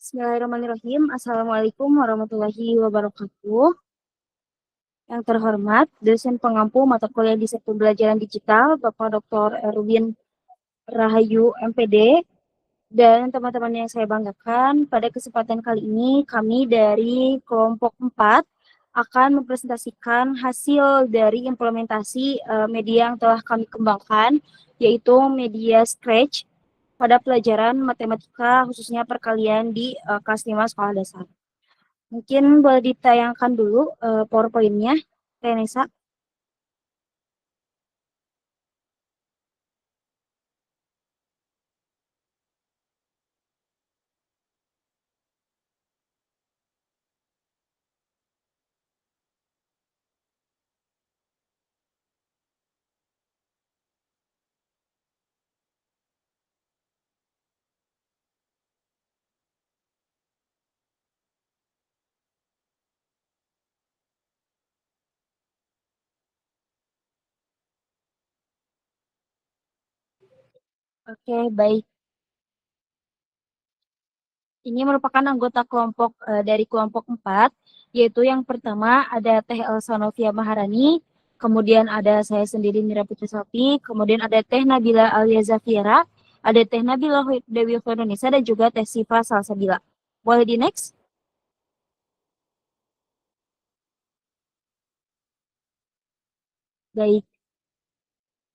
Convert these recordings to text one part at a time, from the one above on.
Bismillahirrahmanirrahim. Assalamualaikum warahmatullahi wabarakatuh. Yang terhormat, dosen pengampu mata kuliah di Pembelajaran Digital, Bapak Dr. Erwin Rahayu, MPD, dan teman-teman yang saya banggakan, pada kesempatan kali ini kami dari kelompok 4 akan mempresentasikan hasil dari implementasi media yang telah kami kembangkan, yaitu media Scratch pada pelajaran matematika khususnya perkalian di kelas 5 sekolah dasar. Mungkin boleh ditayangkan dulu PowerPoint-nya, Renesa. Oke, baik. Ini merupakan anggota kelompok dari kelompok 4, yaitu yang pertama ada Teh Elsa Novia Maharani, kemudian ada saya sendiri Mira Putri Sofi, kemudian ada Teh Nabila Alia Zafira, ada Teh Nabila Dewi Fernisa, dan juga Teh Siva Salsabila. Boleh di next? Baik.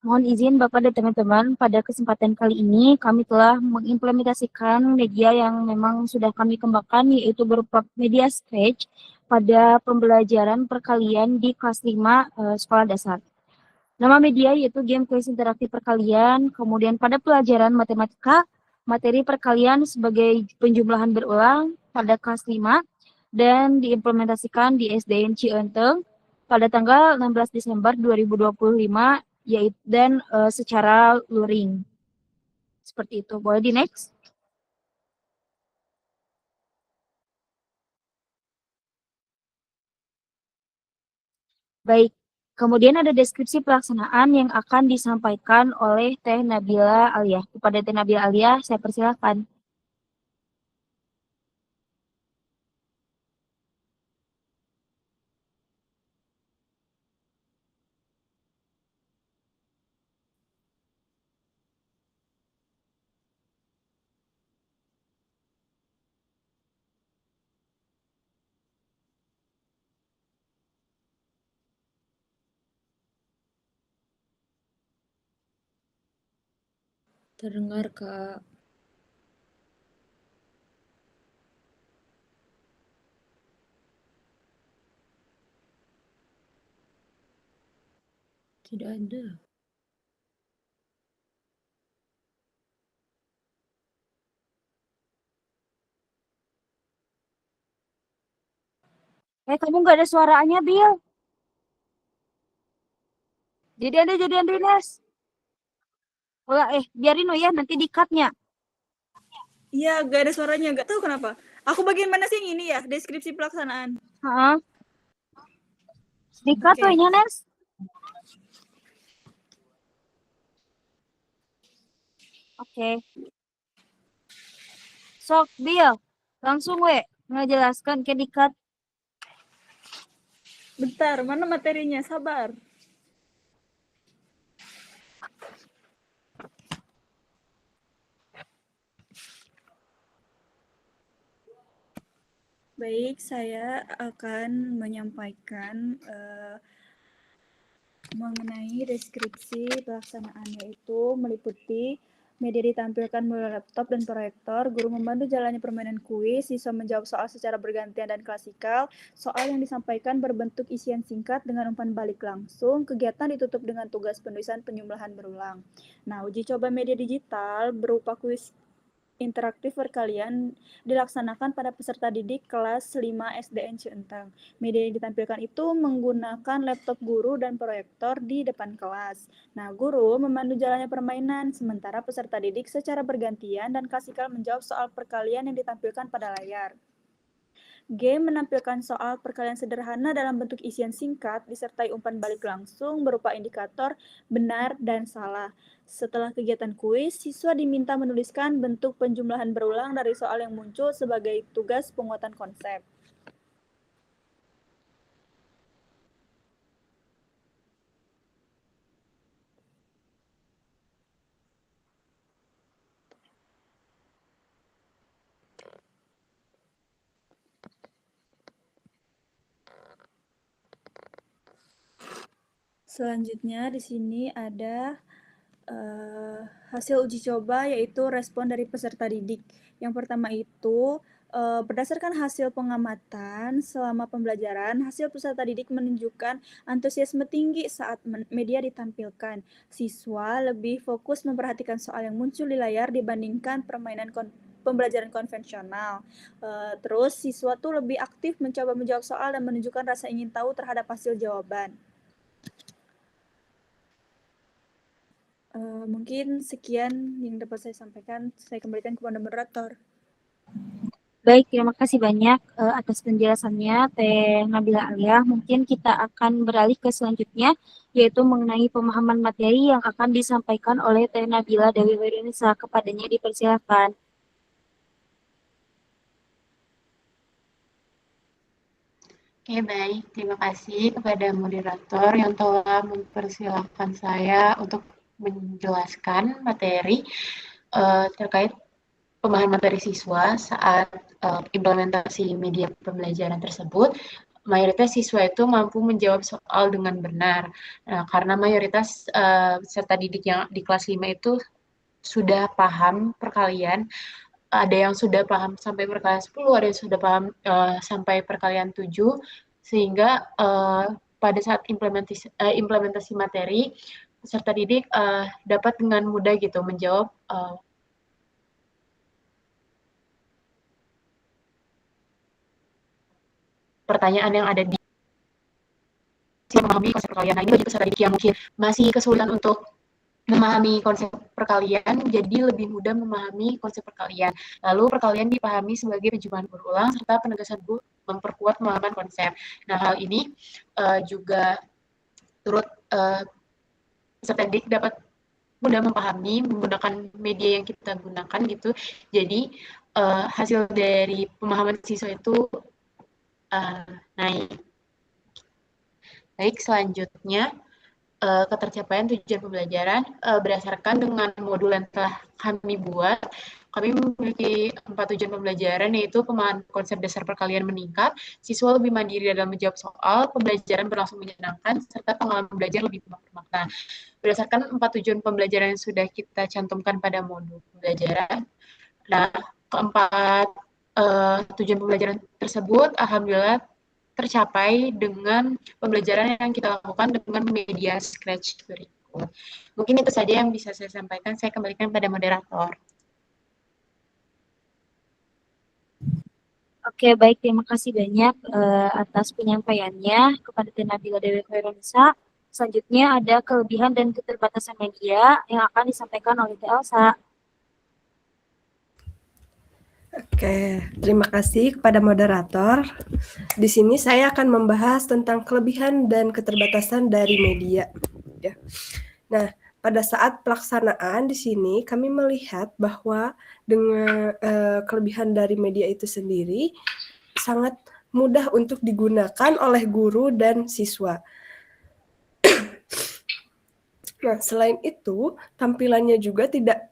Mohon izin Bapak dan teman-teman, pada kesempatan kali ini kami telah mengimplementasikan media yang memang sudah kami kembangkan, yaitu berupa media Scratch pada pembelajaran perkalian di kelas 5 sekolah dasar. Nama media yaitu game kuis interaktif perkalian, kemudian pada pelajaran matematika, materi perkalian sebagai penjumlahan berulang pada kelas 5, dan diimplementasikan di SDN Cienteng pada tanggal 16 Desember 2025, yaitu dan secara luring. Seperti itu. Boleh di next? Baik. Kemudian ada deskripsi pelaksanaan yang akan disampaikan oleh Teh Nabila Alia. Kepada Teh Nabila Alia, saya persilakan. Terdengar, Kak. Tidak ada. Kamu nggak ada suaranya, Bill. Jadi Andre Nes. Biarin ya, nanti di-cut-nya. Iya, gak ada suaranya. Gak tahu kenapa. Aku bagian mana sih yang ini ya? Deskripsi pelaksanaan. Heeh. Di-cut Oke. ya, Nes. Oke. Sok, Bill. Langsung ngejelaskan ke di-cut. Bentar, mana materinya? Sabar. Baik, saya akan menyampaikan mengenai deskripsi pelaksanaan, yaitu meliputi media ditampilkan melalui laptop dan proyektor, guru membantu jalannya permainan kuis, siswa menjawab soal secara bergantian dan klasikal, soal yang disampaikan berbentuk isian singkat dengan umpan balik langsung, kegiatan ditutup dengan tugas penulisan penjumlahan berulang. Nah, uji coba media digital berupa kuis interaktif perkalian dilaksanakan pada peserta didik kelas 5 SDN Cienteng. Media yang ditampilkan itu menggunakan laptop guru dan proyektor di depan kelas. Nah, guru memandu jalannya permainan, sementara peserta didik secara bergantian dan klasikal menjawab soal perkalian yang ditampilkan pada layar. G. Menampilkan soal perkalian sederhana dalam bentuk isian singkat disertai umpan balik langsung berupa indikator benar dan salah. Setelah kegiatan kuis, siswa diminta menuliskan bentuk penjumlahan berulang dari soal yang muncul sebagai tugas penguatan konsep. Selanjutnya di sini ada hasil uji coba, yaitu respon dari peserta didik. Yang pertama itu berdasarkan hasil pengamatan selama pembelajaran, hasil peserta didik menunjukkan antusiasme tinggi saat media ditampilkan. Siswa lebih fokus memperhatikan soal yang muncul di layar dibandingkan permainan pembelajaran konvensional. Terus siswa tuh lebih aktif mencoba menjawab soal dan menunjukkan rasa ingin tahu terhadap hasil jawaban. Mungkin sekian yang dapat saya sampaikan. Saya kembalikan kepada moderator. Baik, terima kasih banyak atas penjelasannya, Teh Nabila Alia. Mungkin kita akan beralih ke selanjutnya, yaitu mengenai pemahaman materi yang akan disampaikan oleh Teh Nabila Dewi Wirinisa. Kepadanya dipersilakan. Oke, baik. Terima kasih kepada moderator yang telah mempersilahkan saya untuk menjelaskan materi terkait pemahaman materi siswa saat implementasi media pembelajaran tersebut. Mayoritas siswa itu mampu menjawab soal dengan benar. Nah, karena mayoritas peserta didik yang di kelas 5 itu sudah paham perkalian, ada yang sudah paham sampai perkalian 10, ada yang sudah paham sampai perkalian 7, sehingga pada saat implementasi materi, peserta didik dapat dengan mudah gitu menjawab pertanyaan yang ada di memahami konsep perkalian. Nah, ini bagi peserta didik yang mungkin masih kesulitan untuk memahami konsep perkalian, jadi lebih mudah memahami konsep perkalian. Lalu perkalian dipahami sebagai penjumlahan berulang serta penegasan memperkuat pemahaman konsep. Nah, hal ini juga turut peserta didik dapat mudah memahami menggunakan media yang kita gunakan gitu. Jadi hasil dari pemahaman siswa itu naik. Baik, selanjutnya ketercapaian tujuan pembelajaran berdasarkan dengan modul yang telah kami buat. Kami memiliki 4 tujuan pembelajaran, yaitu pemahaman konsep dasar perkalian meningkat, siswa lebih mandiri dalam menjawab soal, pembelajaran berlangsung menyenangkan, serta pengalaman belajar lebih bermakna. Berdasarkan 4 tujuan pembelajaran yang sudah kita cantumkan pada modul pembelajaran, nah, keempat tujuan pembelajaran tersebut alhamdulillah tercapai dengan pembelajaran yang kita lakukan dengan media Scratch berikut. Mungkin itu saja yang bisa saya sampaikan. Saya kembalikan pada moderator. Oke, baik. Terima kasih banyak atas penyampaiannya kepada Teh Nabila Dewi Wirinisa. Selanjutnya ada kelebihan dan keterbatasan media yang akan disampaikan oleh Teh Elsa. Oke, terima kasih kepada moderator. Di sini saya akan membahas tentang kelebihan dan keterbatasan dari media. Ya. Nah, pada saat pelaksanaan di sini kami melihat bahwa dengan kelebihan dari media itu sendiri sangat mudah untuk digunakan oleh guru dan siswa. Nah, selain itu tampilannya juga tidak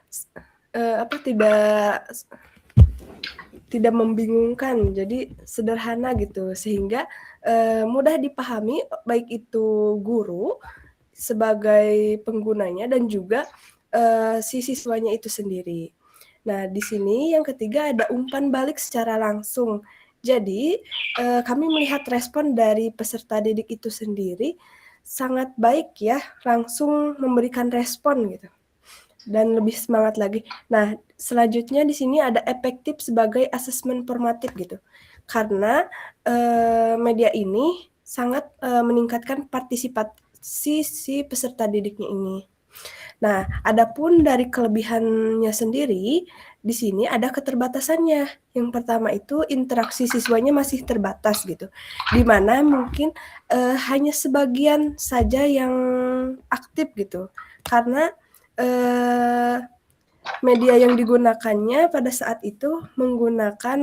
membingungkan, jadi sederhana gitu, sehingga mudah dipahami baik itu guru sebagai penggunanya dan juga si siswanya itu sendiri. Nah, di sini yang ketiga ada umpan balik secara langsung. Jadi kami melihat respon dari peserta didik itu sendiri sangat baik ya, langsung memberikan respon gitu. Dan lebih semangat lagi. Nah, selanjutnya di sini ada efektif sebagai asesmen formatif gitu. Karena media ini sangat meningkatkan partisipasi si peserta didiknya ini. Nah, adapun dari kelebihannya sendiri, di sini ada keterbatasannya. Yang pertama itu interaksi siswanya masih terbatas gitu, di mana mungkin hanya sebagian saja yang aktif gitu, karena media yang digunakannya pada saat itu menggunakan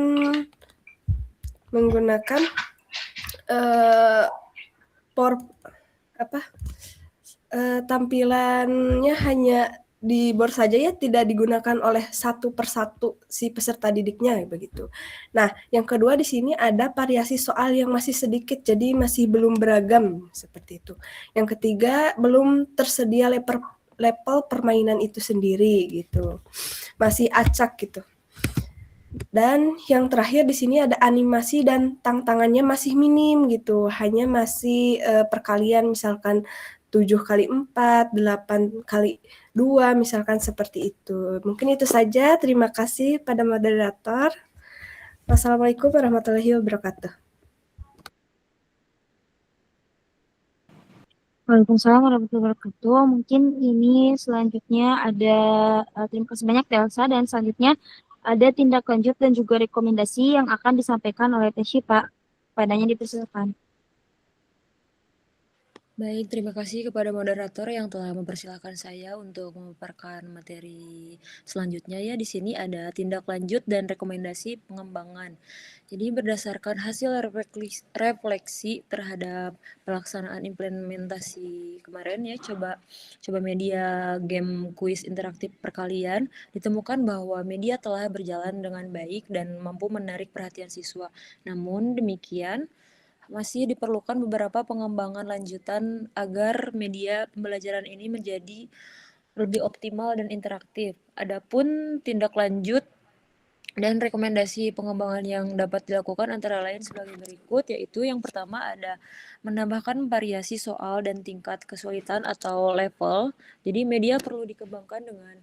tampilannya hanya di board saja ya, tidak digunakan oleh satu persatu si peserta didiknya begitu. Nah, yang kedua di sini ada variasi soal yang masih sedikit, jadi masih belum beragam seperti itu. Yang ketiga, belum tersedia level permainan itu sendiri gitu, masih acak gitu. Dan yang terakhir di sini ada animasi dan tantangannya masih minim gitu, hanya masih perkalian misalkan 7x4, 8x2, misalkan seperti itu. Mungkin itu saja. Terima kasih pada moderator. Wassalamualaikum warahmatullahi wabarakatuh. Waalaikumsalam warahmatullahi wabarakatuh. Mungkin ini selanjutnya ada, terima kasih banyak Telsa, dan selanjutnya ada tindak lanjut dan juga rekomendasi yang akan disampaikan oleh Teh Syifa. Padanya dipersilakan. Baik, terima kasih kepada moderator yang telah mempersilahkan saya untuk memaparkan materi selanjutnya ya. Di sini ada tindak lanjut dan rekomendasi pengembangan. Jadi berdasarkan hasil refleksi terhadap pelaksanaan implementasi kemarin ya, coba media game kuis interaktif perkalian, ditemukan bahwa media telah berjalan dengan baik dan mampu menarik perhatian siswa. Namun demikian, masih diperlukan beberapa pengembangan lanjutan agar media pembelajaran ini menjadi lebih optimal dan interaktif. Adapun tindak lanjut dan rekomendasi pengembangan yang dapat dilakukan antara lain sebagai berikut, yaitu yang pertama ada menambahkan variasi soal dan tingkat kesulitan atau level. Jadi media perlu dikembangkan dengan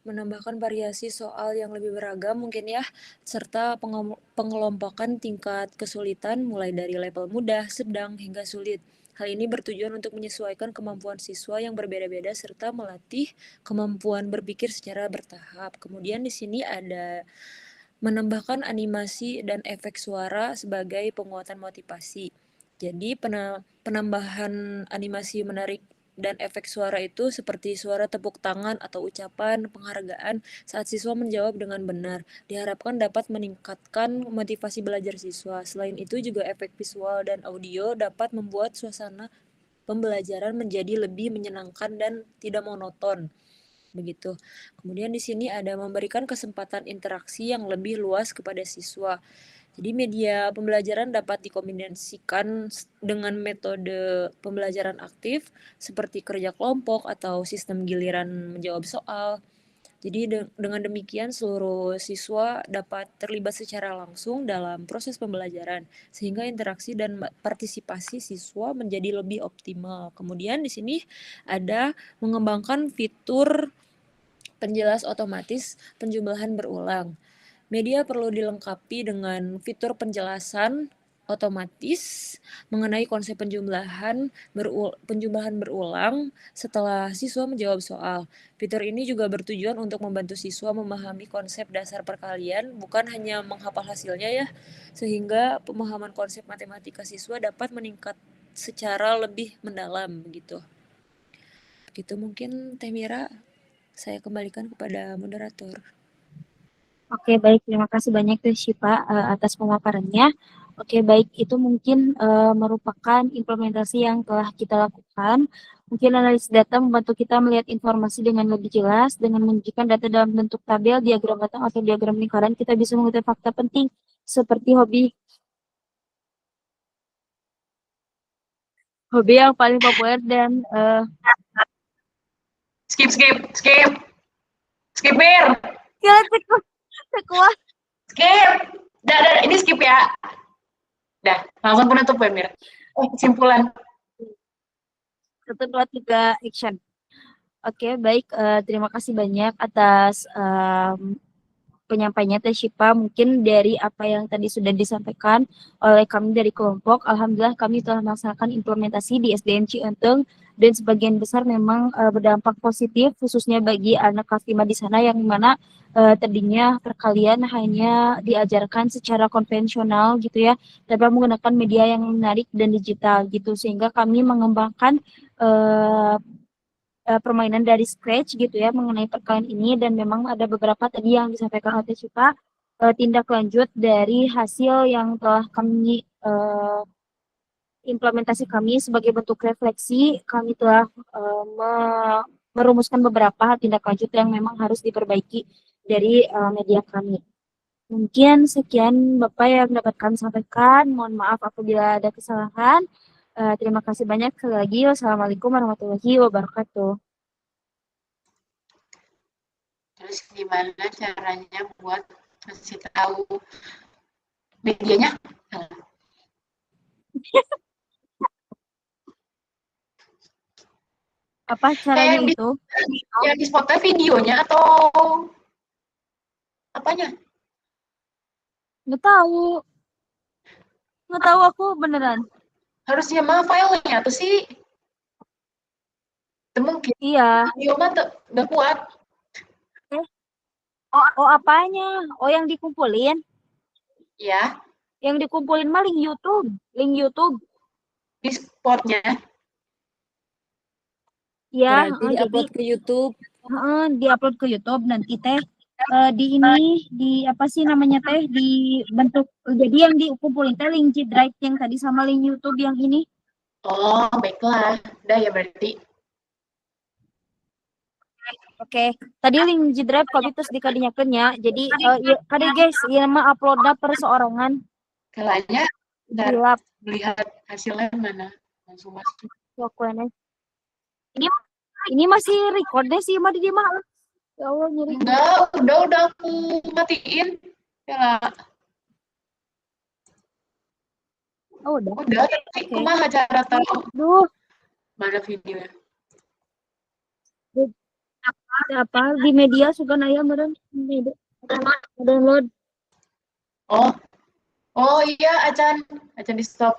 menambahkan variasi soal yang lebih beragam mungkin ya, serta pengelompokan tingkat kesulitan mulai dari level mudah, sedang, hingga sulit. Hal ini bertujuan untuk menyesuaikan kemampuan siswa yang berbeda-beda serta melatih kemampuan berpikir secara bertahap. Kemudian di sini ada menambahkan animasi dan efek suara sebagai penguatan motivasi. Jadi penambahan animasi menarik dan efek suara itu seperti suara tepuk tangan atau ucapan penghargaan saat siswa menjawab dengan benar, diharapkan dapat meningkatkan motivasi belajar siswa. Selain itu juga efek visual dan audio dapat membuat suasana pembelajaran menjadi lebih menyenangkan dan tidak monoton. Begitu. Kemudian di sini ada memberikan kesempatan interaksi yang lebih luas kepada siswa. Jadi media pembelajaran dapat dikombinasikan dengan metode pembelajaran aktif seperti kerja kelompok atau sistem giliran menjawab soal. Jadi dengan demikian seluruh siswa dapat terlibat secara langsung dalam proses pembelajaran sehingga interaksi dan partisipasi siswa menjadi lebih optimal. Kemudian di sini ada mengembangkan fitur penjelas otomatis penjumlahan berulang. Media perlu dilengkapi dengan fitur penjelasan otomatis mengenai konsep penjumlahan berulang setelah siswa menjawab soal. Fitur ini juga bertujuan untuk membantu siswa memahami konsep dasar perkalian, bukan hanya menghafal hasilnya ya, sehingga pemahaman konsep matematika siswa dapat meningkat secara lebih mendalam begitu. Begitu mungkin Teh Mira, saya kembalikan kepada moderator. Oke, baik. Terima kasih banyak Teh Syifa atas pemaparannya. Oke, baik. Itu mungkin merupakan implementasi yang telah kita lakukan. Mungkin analisis data membantu kita melihat informasi dengan lebih jelas. Dengan menunjukkan data dalam bentuk tabel, diagram batang, atau diagram lingkaran, kita bisa mengetahui fakta penting seperti hobi yang paling populer dan Skip, Mir. ya, sekuat. Skip. Dah, ini skip ya. Dah, langsung penutup ya, Mir. Kesimpulan. 1, 2, 3, action. Oke, baik. Terima kasih banyak atas penyampaiannya Teh Syifa. Mungkin dari apa yang tadi sudah disampaikan oleh kami dari kelompok, alhamdulillah kami telah melaksanakan implementasi di SDN Cienteng dan sebagian besar memang berdampak positif khususnya bagi anak kelas 5 di sana yang mana tadinya perkalian hanya diajarkan secara konvensional gitu ya, tanpa menggunakan media yang menarik dan digital gitu, sehingga kami mengembangkan permainan dari scratch gitu ya mengenai perkalian ini, dan memang ada beberapa tadi yang disampaikan oleh Cika tindak lanjut dari hasil yang telah kami implementasi kami sebagai bentuk refleksi. Kami telah merumuskan beberapa tindak lanjut yang memang harus diperbaiki dari media kami. Mungkin sekian Bapak yang dapat kami sampaikan. Mohon maaf apabila ada kesalahan. Terima kasih banyak sekali lagi. Wassalamualaikum warahmatullahi wabarakatuh. Terus gimana caranya buat ngasih tahu medianya? Apa caranya Kayak itu? yang di spotnya videonya atau apanya? Nggak tahu. Nggak tahu aku beneran. Harusnya mah filenya tuh sih. Itu mungkin Iya. video mah nggak kuat. Oh apanya? Oh yang dikumpulin? Ya, Yang dikumpulin mah link YouTube. Link YouTube. di spotnya. Ya, Berarti jadi diupload ke YouTube. diupload ke YouTube nanti teh di ini di apa sih namanya teh di bentuk, jadi yang dikumpulin teh link G Drive yang tadi sama link YouTube yang ini. Oh, baiklah. Udah ya berarti. Oke, tadi link G Drive kami terus dikadinyakeun nya. Jadi ya, kade guys, ieu mah uploadna perseorangan. Kalanya udah Hilap melihat hasilnya mana langsung masuk. pokoknya. Ini masih record deh sih mah di dia mah. Ya Allah nyeri. Enggak, udah aku matiin. Ya, Oh udah. udah. Tapi kumaha cara tahu Duh, mana videonya? apa di media suka naya meureun download. Oh iya, acan di stop.